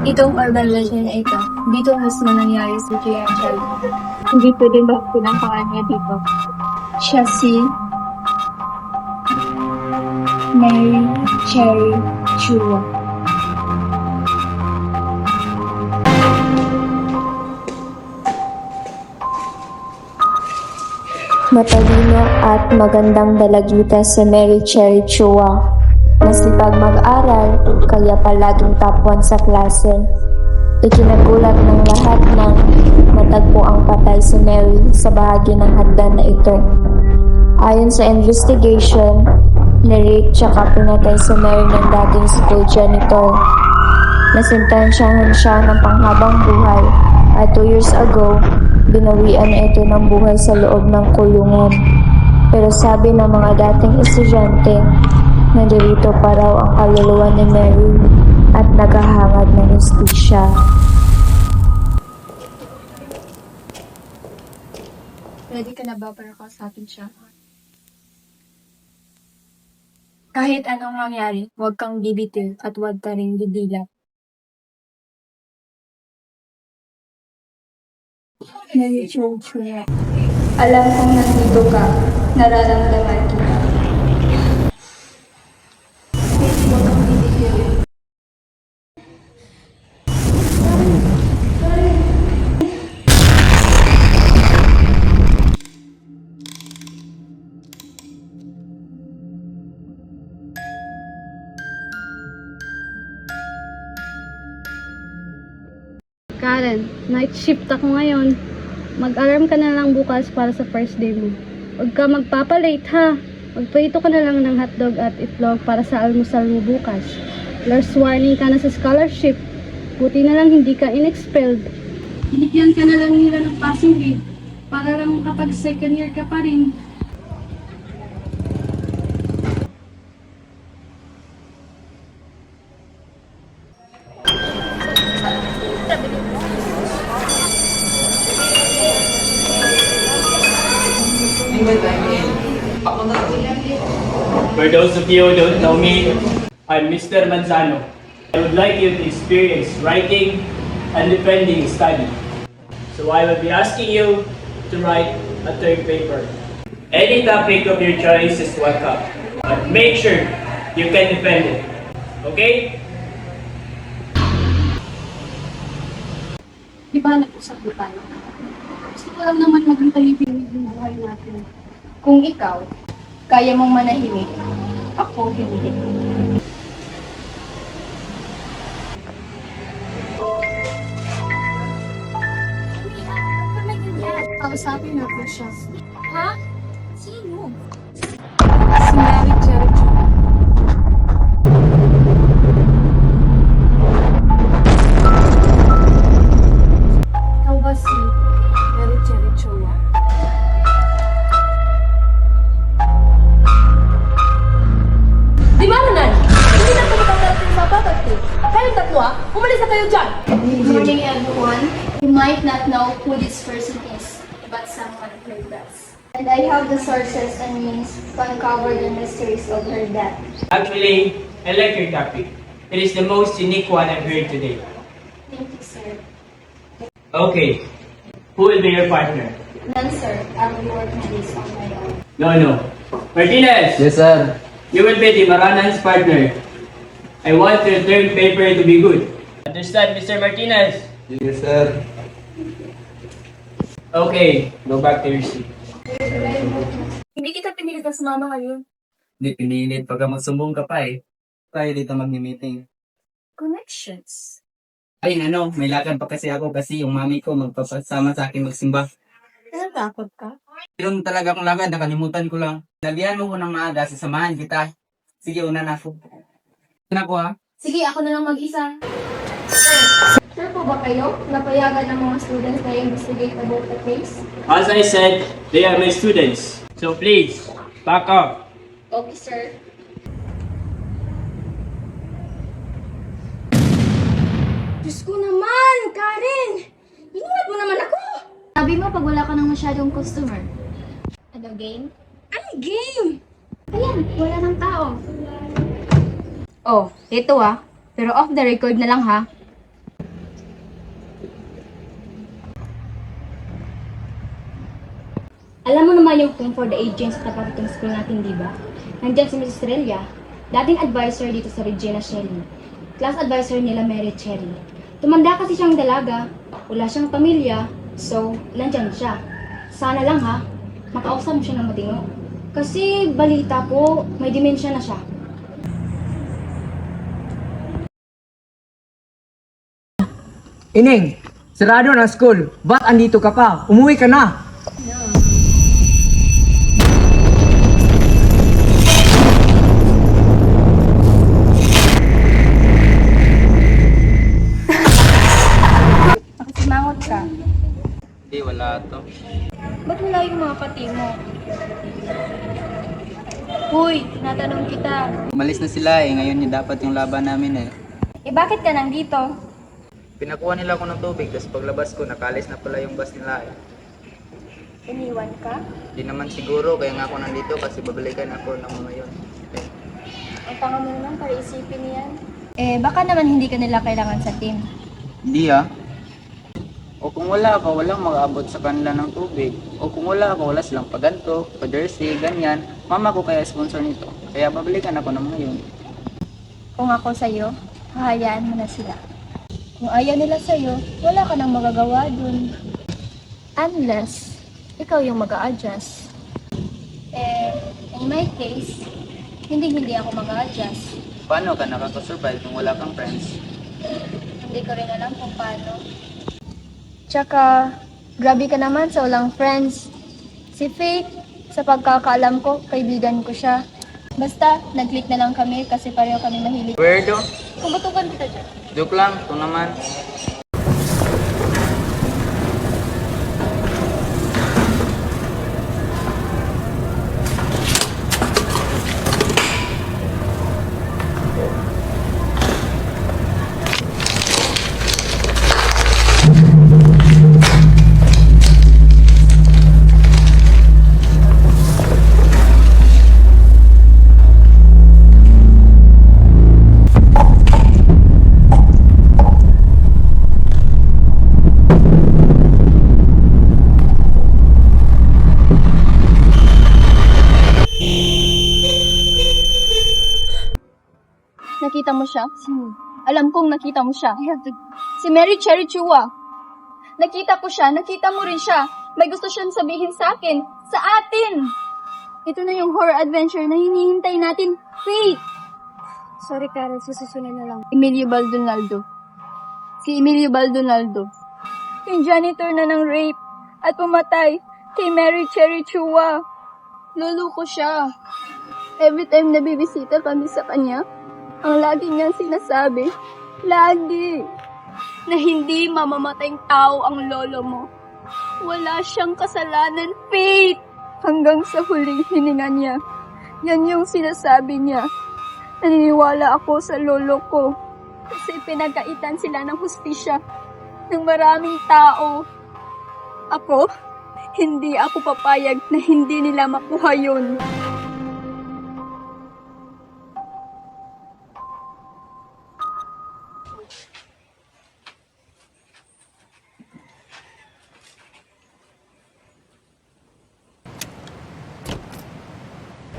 Itong urban legend na ito, dito mismo nangyari si Gia Chal. Hindi pwedeng bagutin ang pangalan niya dito. Siya si Mary Cherry Chua. Matalino at magandang dalagita si Mary Cherry Chua. Masipag mag-aral, kaya palaging top 1 sa klase. Ikinagulat ng lahat ng matagpo ang patay si Mary sa bahagi ng hagdan na ito. Ayon sa investigation, na-rape tsaka pinatay si Mary ng dating school janitor. Nasintensyahan siya ng panghabang buhay at 2 years ago, binawian na ito ng buhay sa loob ng kulungan. Pero sabi ng mga dating estudyante, nandirito pa raw ang kaluluwa ni Mary at naghahangad ng hustisya. Ready ka na ba para kausapin siya? Kahit anong mangyari, huwag kang bibitiw at huwag ka rin didilap. Mary Cherry Chua. Alam kong nandito ka, nararamdaman kita. Huwag kang bibitiw. Karen, night shift ako ngayon. Mag-alarm ka na lang bukas para sa first day mo. Huwag ka magpapalate ha. Magprito ka na lang ng hotdog at itlog para sa almusal mo bukas. Last warning ka na sa scholarship. Buti na lang hindi ka inexpelled. Binigyan ka na lang nila ng passing grade para lang kapag second year ka pa rin. For those of you who don't know me, I'm Mr. Manzano. I would like you to experience writing and defending study. So I will be asking you to write a third paper. Any topic of your choice is welcome, but make sure you can defend it. Okay? Di ba nag-usap na tayo? Gusto ko lang naman maging tahimik yung buhay natin. Kung ikaw, kaya mong manahimik, ako hindi. Kausapin natin siya. Ha? Sino? Si Mary Cherry Chua. Ikaw ba si Mary Cherry Chua? Di ba nanan? Hindi na ito makakarating sa batat ko. Kayong tatlo umalis na kayo dyan. Good morning, everyone. You might not know who this person is, but someone heard us. And I have the sources and means to uncover the mysteries of her death. Actually, I like your topic. It is the most unique one I've heard today. Thank you, sir. Okay, who will be your partner? None, sir. I'll be working this on my own. No. Martinez! Yes, sir. You will be the Maranan's partner. I want your third paper to be good. Understand, Mr. Martinez? Yes, sir. Okay, go back to your seat. Hindi kita pinilit na sumama ngayon. Hindi pinilit pagka magsumbong ka pa eh. Tayo dito mag-meeting. Connections. Ay, may lakad pa kasi ako kasi yung mami ko magpapasama sa akin magsimba. Natatakot ka? Meron talaga akong lakad, nakalimutan ko lang. Nabihan mo ko ng maaga, sasamahan kita. Sige, una na ako. Una ko ha? Sige, ako na lang mag-isa. Sure po ba kayo? Napayagan ng mga students na investigate about the case? As I said, they are my students. So please, back up. Okay, sir. Diyos ko naman, Karen! Inulat mo naman ako! Sabi mo pag wala ka ng masyadong customer. Ano, game? Anong game? Ayan, wala ng tao. Oh, ito Pero off the record na lang ha. Alam mo naman yung Home for the Aged sa tapat ng school natin, di ba? Nandiyan si Mrs. Australia, dating advisor dito sa Regina Shelley. Class advisor nila Mary Cherry. Tumanda kasi siyang dalaga, wala siyang pamilya, so nandyan siya. Sana lang ha, makausap mo siya ng matino. Kasi balita ko, may demensya na siya. Ining, sarado na school. Ba't andito ka pa? Umuwi ka na. Nakasimangot ka. Hindi, wala to. Ba't wala yung mga pati mo? Huy, natanong kita. Umalis na sila eh. Ngayon yung dapat yung laban namin eh. Eh bakit ka nandito? Pinakuha nila ako ng tubig, tapos paglabas ko, nakalis na pala yung bus nila eh. Iniwan ka? Di naman siguro, kaya nga ako nandito kasi babalikan ako ng mga yun. Ang tanga mo naman para isipin niyan. Eh, baka naman hindi ka nila kailangan sa team. Hindi ah. O kung wala ako, walang mag-aabot sa kanila ng tubig. O kung wala ako, wala silang paganto, pa-jersey, ganyan. Mama ko kaya sponsor nito. Kaya babalikan ako ng mga yun. Kung ako sa'yo, hahayaan mo na sila. Kung ayaw nila sa'yo, wala ka nang magagawa dun. Unless, ikaw yung mag-a-adjust. Eh, in my case, hindi ako mag-a-adjust. Paano ka nakakasurvive kung wala kang friends? Hindi ko rin alam kung paano. Tsaka, grabe ka naman sa walang friends. Si Faith, sa pagkakaalam ko, kaibigan ko siya. Basta, nag-click na lang kami kasi pareho kami mahilig. Weirdo. Kumatukan kita dyan. Joke lang, ito naman. Nakita mo siya? Alam kong nakita mo siya. Si Mary Cherry Chua. Nakita ko siya, nakita mo rin siya. May gusto siyang sabihin sa akin, sa atin. Ito na yung horror adventure na hinihintay natin. Wait! Sorry, Karen. Susunod na lang. Emilio Baldonaldo. Si Emilio Baldonaldo. Yung janitor na ng rape at pumatay kay Mary Cherry Chua. Lolo ko siya. Every time na bibisita kami sa kanya, ang lagi niyang sinasabi, lagi, na hindi mamamatayang tao ang lolo mo. Wala siyang kasalanan, Faith! Hanggang sa huling hininga niya. Yan yung sinasabi niya. Naniniwala ako sa lolo ko. Kasi pinagkaitan sila ng hustisya ng maraming tao. Ako, hindi ako papayag na hindi nila makuha yun.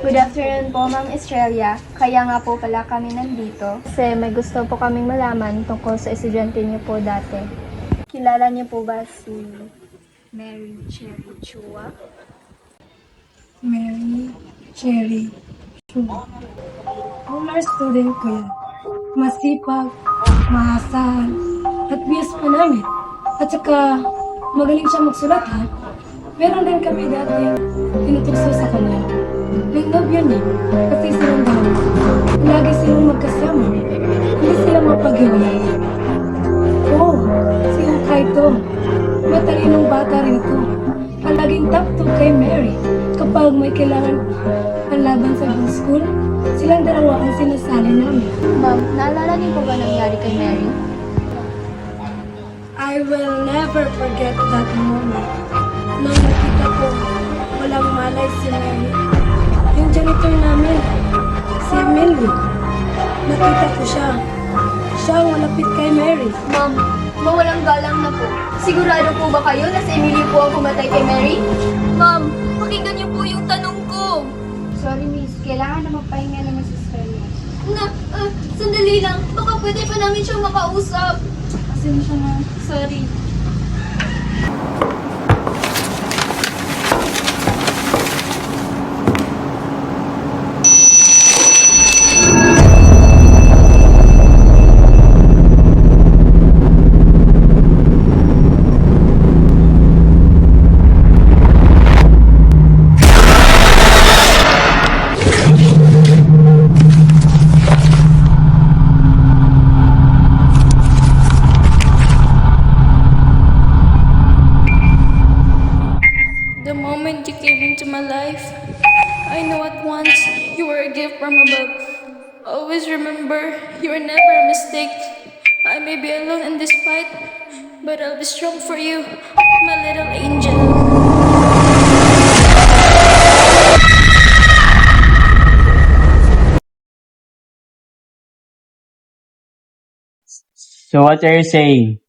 Good afternoon po, Ma'am Australia. Kaya nga po pala kami nandito kasi may gusto po kaming malaman tungkol sa estudyante niyo po dati. Kilala niyo po ba si Mary Cherry Chua? Mary Cherry Chua. Honor student ko yan. Masipag, maasahan, at biyas pa namin. At saka, magaling siya magsulat ha. Meron din kami dati tinutukso sa kanya. May love yun eh. Kasi silang dalawa. Lagi silang magkasama. Hindi sila mapag-iwalay. Oo, si Kaito. Matalinong bata rin ito. Palaging top 2 kay Mary. Kapag may kailangan ang laban sa school, silang dalawa ang sinasali namin. Ma'am, naalala niyo po ba nangyari kay Mary? I will never forget that moment. Nang nakita ko, walang malay si Mary. Yung janitor namin, si Emilio. Nakita ko siya. Siya ang malapit kay Mary. Ma'am, mawalang galang na po. Sigurado po ba kayo na si Emilio po ang pumatay kay Mary? Ma'am, pakinggan niyo po yung tanong ko. Sorry, miss. Kailangan na magpahinga naman si Australia. Sandali lang. Baka pwede pa namin siyang makausap. Pasensya na. Sorry. The moment you came into my life, I know at once you were a gift from above. Always remember, you are never a mistake. I may be alone in this fight, but I'll be strong for you, my little angel. So what are you saying?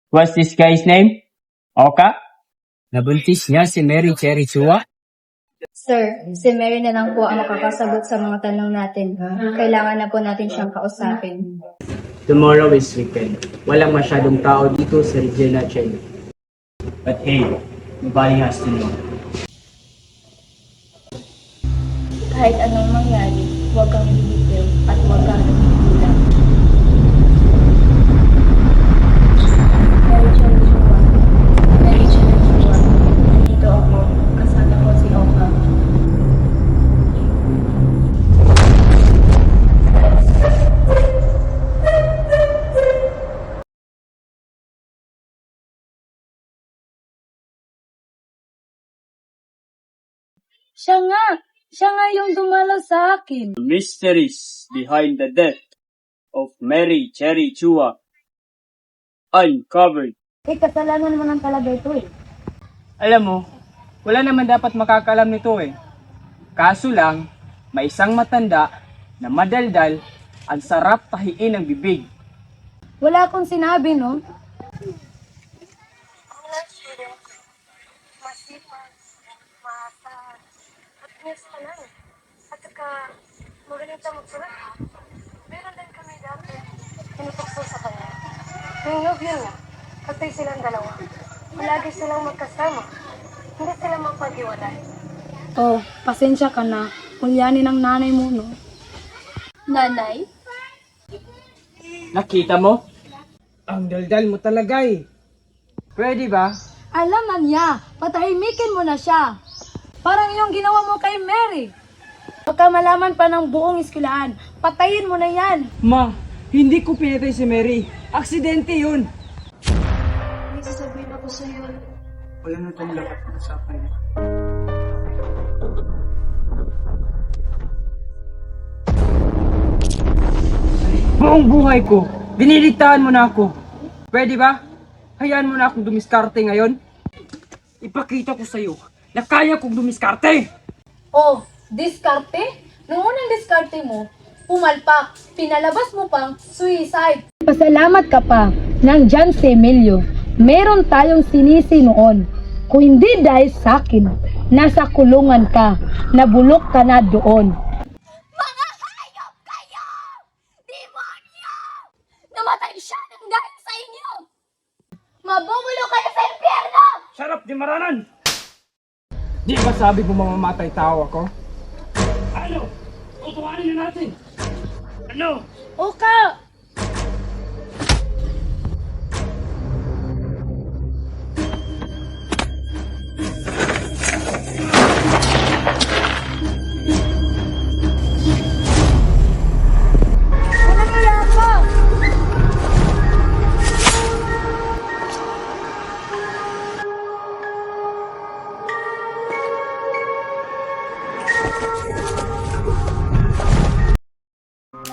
What's this guy's name? Oka? Nabuntis niya si Mary Cherry Chua? Sir, si Mary na lang po ang makakasagot sa mga tanong natin. Kailangan na po natin siyang kausapin. Tomorrow is weekend. Walang masyadong tao dito sa Regina Chen. But hey, nobody has to know. Kahit anong mangyari, huwag kang bibitiw at huwag kang nagbibilang. Mary Cherry Chua. Mary Cherry Chua. Nandito ako. Kasama ko si Oka. Siya nga yung dumalaw sa akin. The mysteries behind the death of Mary Cherry Chua uncovered. Kasalanan mo lang talaga ito eh. Alam mo, wala naman dapat makakalam nito eh. Kaso lang, may isang matanda na madaldal, ang sarap tahiin ng bibig. Wala akong sinabi, no? Masipag, maasal, at niyos ka lang. At saka, magaling siya magsulat. Meron din kami dati, pinupukso sa kanya. Yung love yun na, kasi silang dalawa. Palagi silang magkasama. Hindi sila magpag-iwalay. Oh, pasensya ka na. Ulyanin ang nanay mo, no? Nanay? Nakita mo? Ang daldal mo talaga eh. Pwede ba? Alam na niya, patahimikin mo na siya. Parang yung ginawa mo kay Mary. Baka malaman pa ng buong eskwelahan, patayin mo na yan. Ma, hindi ko pinatay si Mary. Aksidente yun. May sasabihin ako sa'yo. Wala na tayong dapat usapan niya. Buong buhay ko, diniligtaan mo na ako. Pwede ba? Hayaan mo na akong dumiskarte ngayon. Ipakita ko sa'yo na kaya kong dumiskarte. Oh, diskarte? Nung unang diskarte mo, pumalpak, pinalabas mo pang suicide. Pasalamat ka pa, nandyan si Emilio. Meron tayong sinisi noon. Kung hindi dahil sa akin, nasa kulungan ka, nabulok ka na doon. Mga hayop kayo! Demonyo! Namatay siya nang dahil sa inyo! Mabubulo kayo sa impyerno! Sarap di maranan! Di ba sabi mo mamamatay tao ako? Ano? Tutuhanin na natin! Ano? Oka!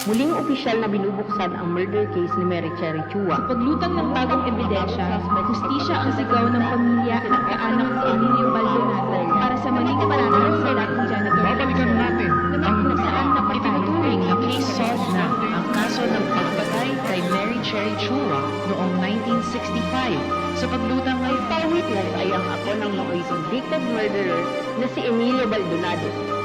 Muling opisyal na binubuksan ang murder case ni Mary Cherry Chua. Sa paglutang ng bagong ebidensya, hustisya ang sigaw ng pamilya at kaanak ni Emilio Baldonado para sa maling pananaw sa dating janitor. Babalikan natin ang itinuturing na case solved na ang kaso ng pagpatay kay Mary Cherry Chua noong 19 1965. Sa paglutang may witness ay ang apo ng nooy convicted murderer na si Emilio Baldonado.